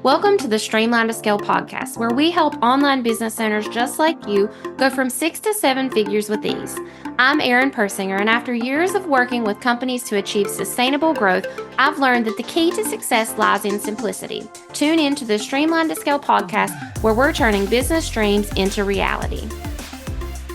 Welcome to the Streamline to Scale podcast, where we help online business owners just like you go from 6 to 7 figures with ease. I'm Erin Persinger, and after years of working with companies to achieve sustainable growth, I've learned that the key to success lies in simplicity. Tune in to the Streamline to Scale podcast, where we're turning business dreams into reality.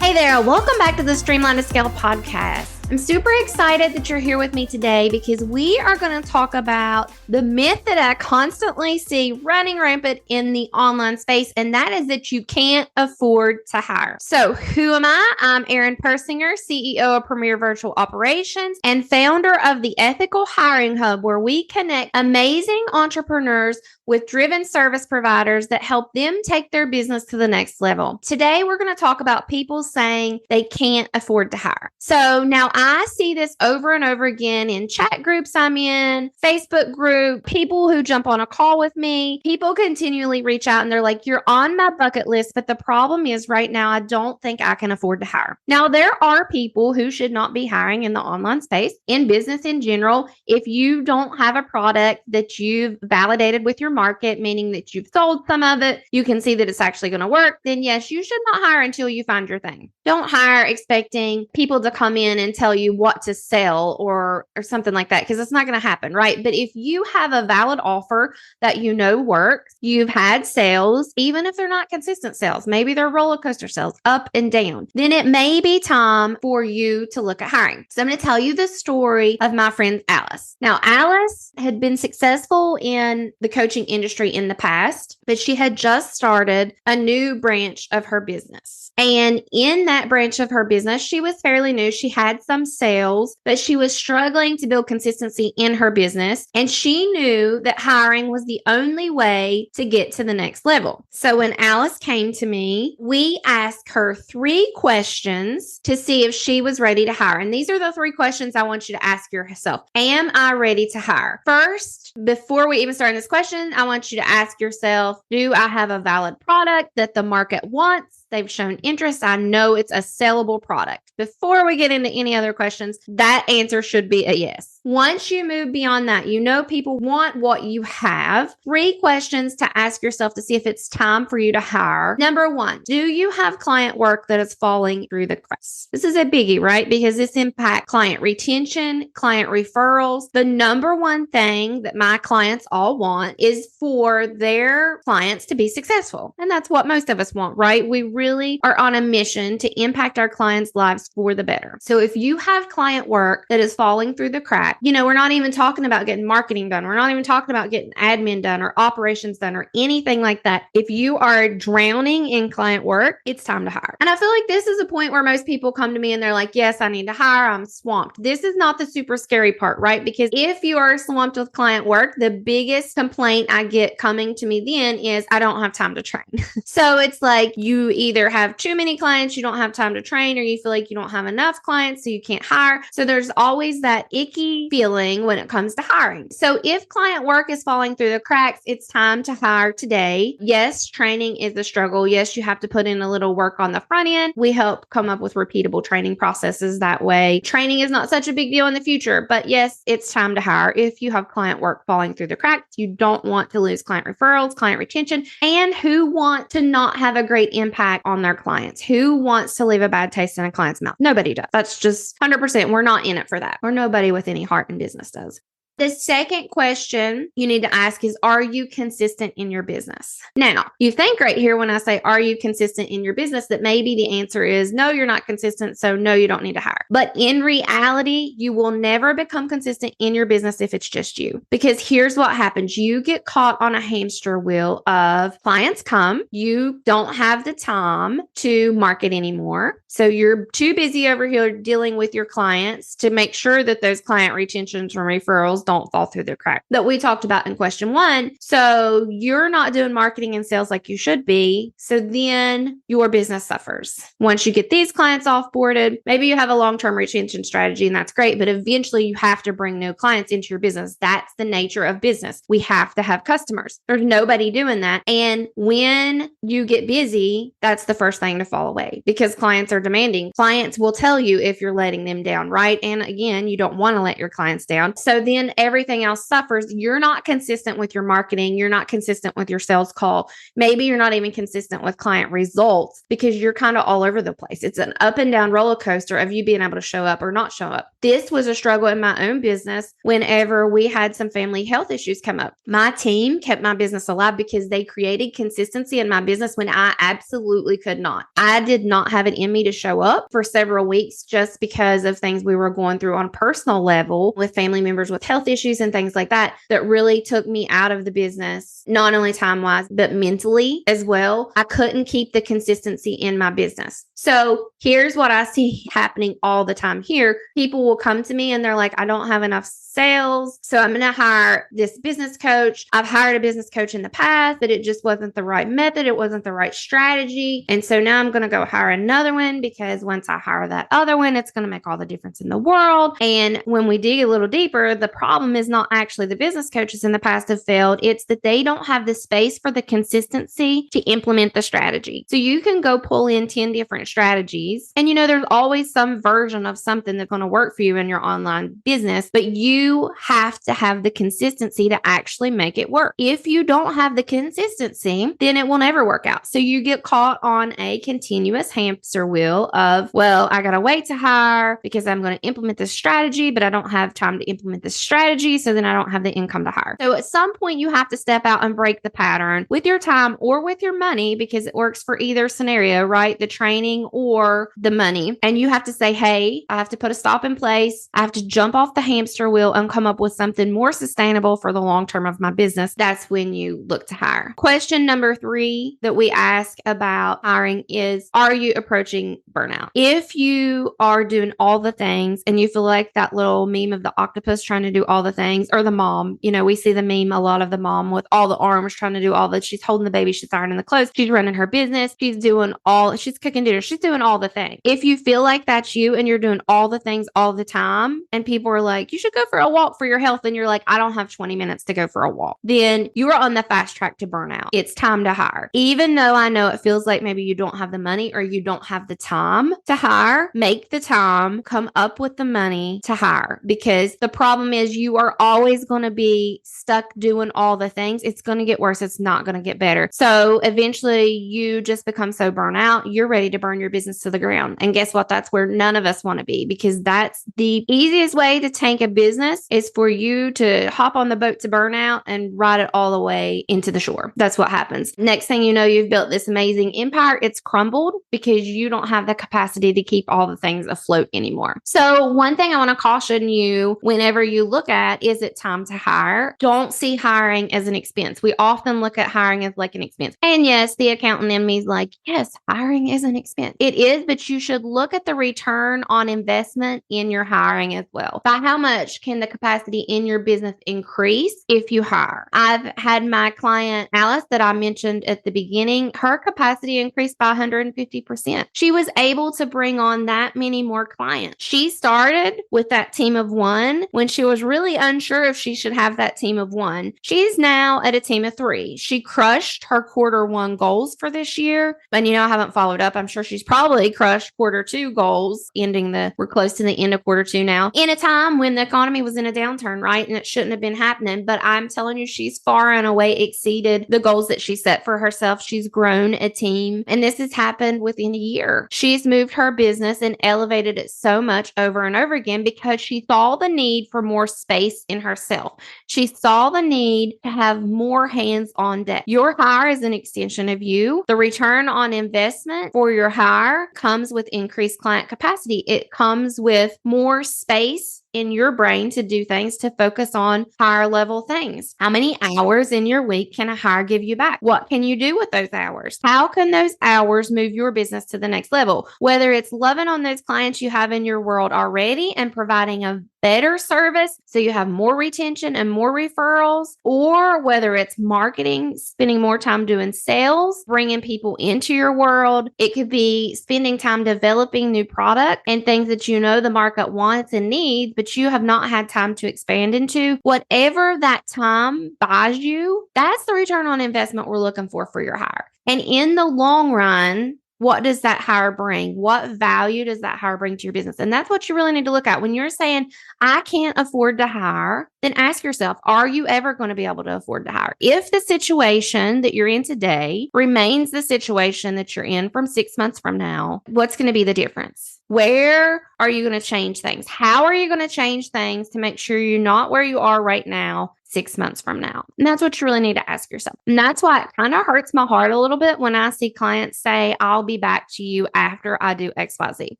Hey there, welcome back to the Streamline to Scale podcast. I'm super excited that you're here with me today because we are going to talk about the myth that I constantly see running rampant in the online space, and that is that you can't afford to hire. So who am I? I'm Erin Persinger, CEO of Premier Virtual Operations and founder of the Ethical Hiring Hub, where we connect amazing entrepreneurs with driven service providers that help them take their business to the next level. Today, we're going to talk about people saying they can't afford to hire. So now I see this over and over again in chat groups I'm in, Facebook group, people who jump on a call with me. People continually reach out and they're like, you're on my bucket list, but the problem is right now, I don't think I can afford to hire. Now, there are people who should not be hiring in the online space, in business in general. If you don't have a product that you've validated with your market, meaning that you've sold some of it, you can see that it's actually going to work, then yes, you should not hire until you find your thing. Don't hire expecting people to come in and tell you what to sell or something like that, because it's not going to happen, right? But if you have a valid offer that you know works, you've had sales, even if they're not consistent sales, maybe they're roller coaster sales up and down, then it may be time for you to look at hiring. So I'm going to tell you the story of my friend Alice. Now, Alice had been successful in the coaching industry in the past, but she had just started a new branch of her business. And in that branch of her business, she was fairly new. She had some sales, but she was struggling to build consistency in her business. And she knew that hiring was the only way to get to the next level. So when Alice came to me, we asked her 3 questions to see if she was ready to hire. And these are the 3 questions I want you to ask yourself. Am I ready to hire? First, before we even start this question, I want you to ask yourself, do I have a valid product that the market wants? They've shown interest. I know it's a sellable product. Before we get into any other questions, that answer should be a yes. Once you move beyond that, you know people want what you have. 3 questions to ask yourself to see if it's time for you to hire. Number 1, do you have client work that is falling through the cracks? This is a biggie, right? Because this impacts client retention, client referrals. The number 1 thing that my clients all want is for their clients to be successful. And that's what most of us want, right? We really are on a mission to impact our clients' lives for the better. So if you have client work that is falling through the cracks, we're not even talking about getting marketing done. We're not even talking about getting admin done or operations done or anything like that. If you are drowning in client work, it's time to hire. And I feel like this is a point where most people come to me and they're like, yes, I need to hire. I'm swamped. This is not the super scary part, right? Because if you are swamped with client work, the biggest complaint I get coming to me then is I don't have time to train. So it's like you either have too many clients, you don't have time to train, or you feel like you don't have enough clients, so you can't hire. So there's always that icky feeling when it comes to hiring. So if client work is falling through the cracks, it's time to hire today. Yes, training is a struggle. Yes, you have to put in a little work on the front end. We help come up with repeatable training processes that way. Training is not such a big deal in the future, but yes, it's time to hire. If you have client work falling through the cracks, you don't want to lose client referrals, client retention, and who want to not have a great impact on their clients? Who wants to leave a bad taste in a client's mouth? Nobody does. That's just 100%. We're not in it for that. Or nobody with any heart in business does. The second question you need to ask is, are you consistent in your business? Now, you think right here when I say, are you consistent in your business, that maybe the answer is no, you're not consistent. So no, you don't need to hire. But in reality, you will never become consistent in your business if it's just you. Because here's what happens. You get caught on a hamster wheel of clients come, you don't have the time to market anymore. So you're too busy over here dealing with your clients to make sure that those client retentions and referrals don't fall through the crack that we talked about in question 1. So you're not doing marketing and sales like you should be. So then your business suffers. Once you get these clients offboarded, maybe you have a long-term retention strategy and that's great, but eventually you have to bring new clients into your business. That's the nature of business. We have to have customers. There's nobody doing that. And when you get busy, that's the first thing to fall away because clients are demanding. Clients will tell you if you're letting them down, right? And again, you don't want to let your clients down. So then then everything else suffers. You're not consistent with your marketing. You're not consistent with your sales call. Maybe you're not even consistent with client results because you're kind of all over the place. It's an up and down roller coaster of you being able to show up or not show up. This was a struggle in my own business whenever we had some family health issues come up. My team kept my business alive because they created consistency in my business when I absolutely could not. I did not have it in me to show up for several weeks just because of things we were going through on a personal level with family members with health issues and things like that, that really took me out of the business, not only time-wise, but mentally as well. I couldn't keep the consistency in my business. So here's what I see happening all the time here. People will come to me and they're like, I don't have enough sales, so I'm going to hire this business coach. I've hired a business coach in the past, but it just wasn't the right method. It wasn't the right strategy. And so now I'm going to go hire another one because once I hire that other one, it's going to make all the difference in the world. And when we dig a little deeper, the problem is not actually the business coaches in the past have failed. It's that they don't have the space for the consistency to implement the strategy. So you can go pull in 10 different strategies, and there's always some version of something that's going to work for you in your online business, but you have to have the consistency to actually make it work. If you don't have the consistency, then it will never work out. So you get caught on a continuous hamster wheel of, well, I got to wait to hire because I'm going to implement this strategy, but I don't have time to implement this strategy. So then I don't have the income to hire. So at some point you have to step out and break the pattern with your time or with your money, because it works for either scenario, right? The training or the money. And you have to say, hey, I have to put a stop in place. I have to jump off the hamster wheel and come up with something more sustainable for the long term of my business. That's when you look to hire. Question number 3 that we ask about hiring is, are you approaching burnout? If you are doing all the things and you feel like that little meme of the octopus trying to do all the things, or the mom, we see the meme a lot of the mom with all the arms trying to do all that. She's holding the baby, she's ironing the clothes, she's running her business, she's cooking dinner, she's doing all the things. If you feel like that's you and you're doing all the things all the time, and people are like, you should go for a walk for your health, and you're like, I don't have 20 minutes to go for a walk, then you are on the fast track to burnout. It's time to hire. Even though I know it feels like maybe you don't have the money or you don't have the time to hire, make the time, come up with the money to hire, because the problem is you are always going to be stuck doing all the things. It's going to get worse. It's not going to get better. So eventually you just become so burnt out, you're ready to burn your business to the ground. And guess what? That's where none of us want to be, because that's the easiest way to tank a business, is for you to hop on the boat to burnout and ride it all the way into the shore. That's what happens. Next thing you know, you've built this amazing empire. It's crumbled because you don't have the capacity to keep all the things afloat anymore. So one thing I want to caution you whenever you look at, is it time to hire? Don't see hiring as an expense. We often look at hiring as like an expense. And yes, the accountant in me is like, yes, hiring is an expense. It is, but you should look at the return on investment in your hiring as well. By how much can the capacity in your business increase if you hire? I've had my client, Alice, that I mentioned at the beginning, her capacity increased by 150%. She was able to bring on that many more clients. She started with that team of 1 when she was really unsure if she should have that team of 1. She's now at a team of 3. She crushed her quarter 1 goals for this year. And I haven't followed up. I'm sure she's probably crushed quarter 2 goals, we're close to the end of quarter 2 now, in a time when the economy was in a downturn, right? And it shouldn't have been happening. But I'm telling you, she's far and away exceeded the goals that she set for herself. She's grown a team, and this has happened within a year. She's moved her business and elevated it so much over and over again because she saw the need for more space in herself. She saw the need to have more hands on deck. Your hire is an extension of you. The return on investment for your hire comes with increased client capacity. It comes with more space in your brain to do things, to focus on higher level things. How many hours in your week can a hire give you back? What can you do with those hours? How can those hours move your business to the next level? Whether it's loving on those clients you have in your world already and providing a better service so you have more retention and more referrals, or whether it's marketing, spending more time doing sales, bringing people into your world. It could be spending time developing new product and things that the market wants and needs, but you have not had time to expand into. Whatever that time buys you, that's the return on investment we're looking for your hire. And in the long run, what does that hire bring? What value does that hire bring to your business? And that's what you really need to look at. When you're saying, I can't afford to hire, then ask yourself, are you ever going to be able to afford to hire? If the situation that you're in today remains the situation that you're in from 6 months from now, what's going to be the difference? Where are you going to change things? How are you going to change things to make sure you're not where you are right now 6 months from now? And that's what you really need to ask yourself. And that's why it kind of hurts my heart a little bit when I see clients say, I'll be back to you after I do XYZ.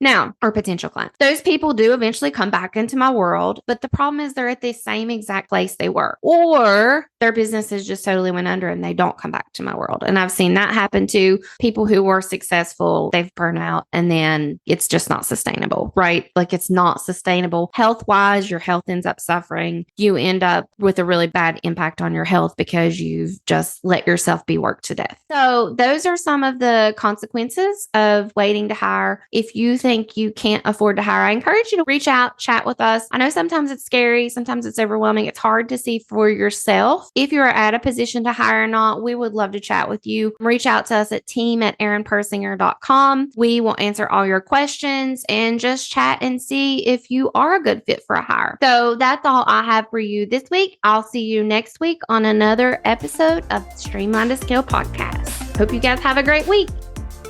Now, or potential clients. Those people do eventually come back into my world, but the problem is they're at the same exact place they were, or their businesses just totally went under and they don't come back to my world. And I've seen that happen to people who were successful. They've burned out and then it's just not sustainable, right? Like it's not sustainable. Health-wise, your health ends up suffering. You end up with a really bad impact on your health because you've just let yourself be worked to death. So those are some of the consequences of waiting to hire. If you think you can't afford to hire, I encourage you to reach out, chat with us. I know sometimes it's scary. Sometimes it's overwhelming. It's hard to see for yourself if you're at a position to hire or not. We would love to chat with you. Reach out to us at team@erinpersinger.com. We will answer all your questions and just chat and see if you are a good fit for a hire. So that's all I have for you this week. I'll see you next week on another episode of Streamline to Scale podcast. Hope you guys have a great week.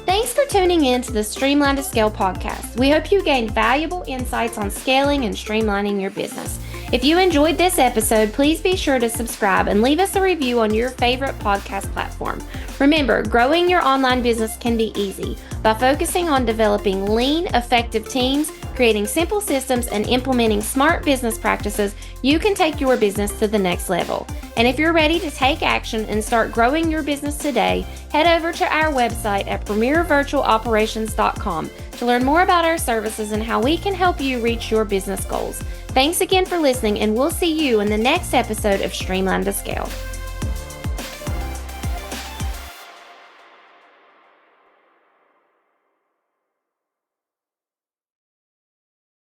Thanks for tuning in to the Streamline to Scale podcast. We hope you gained valuable insights on scaling and streamlining your business. If you enjoyed this episode, please be sure to subscribe and leave us a review on your favorite podcast platform. Remember, growing your online business can be easy by focusing on developing lean, effective teams, creating simple systems, and implementing smart business practices. You can take your business to the next level. And if you're ready to take action and start growing your business today, head over to our website at premiervirtualoperations.com to learn more about our services and how we can help you reach your business goals. Thanks again for listening, and we'll see you in the next episode of Streamline to Scale.